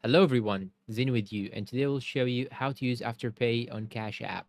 Hello everyone, Zin with you, and today we'll show you how to use Afterpay on Cash App.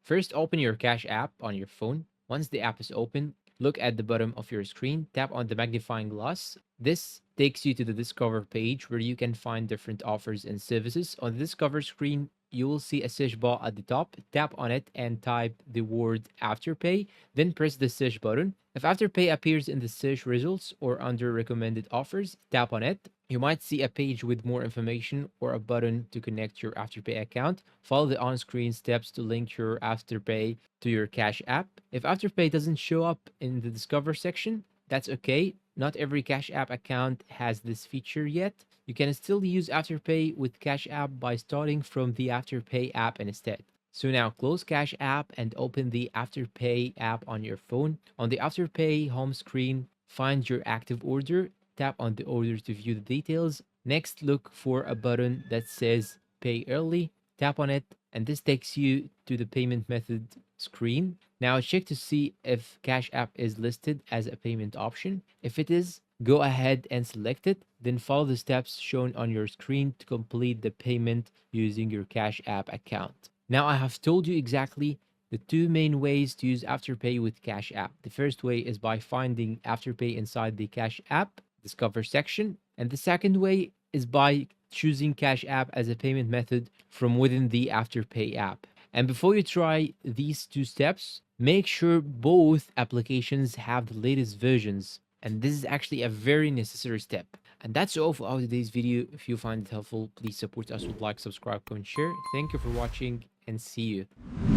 First, open your Cash App on your phone. Once the app is open, look at the bottom of your screen, tap on the magnifying glass. This takes you to the Discover page where you can find different offers and services. On the Discover screen, you will see a search bar at the top. Tap on it and type the word Afterpay, then press the search button. If Afterpay appears in the search results or under recommended offers, tap on it. You might see a page with more information or a button to connect your Afterpay account. Follow the on-screen steps to link your Afterpay to your Cash App. If Afterpay doesn't show up in the Discover section, that's okay. Not every Cash App account has this feature yet. You can still use Afterpay with Cash App by starting from the Afterpay app instead. So now close Cash App and open the Afterpay app on your phone. On the Afterpay home screen, find your active order. Tap on the order to view the details. Next, look for a button that says Pay Early. Tap on it, and this takes you to the payment method screen. Now check to see if Cash App is listed as a payment option. If it is, go ahead and select it. Then follow the steps shown on your screen to complete the payment using your Cash App account. Now I have told you exactly the two main ways to use Afterpay with Cash App. The first way is by finding Afterpay inside the Cash App Discover section, and the second way is by choosing Cash App as a payment method from within the Afterpay app. And before you try these two steps, make sure both applications have the latest versions. And this is actually a very necessary step. And that's all for our today's video. If you find it helpful, please support us with like, subscribe, comment, share. Thank you for watching and see you.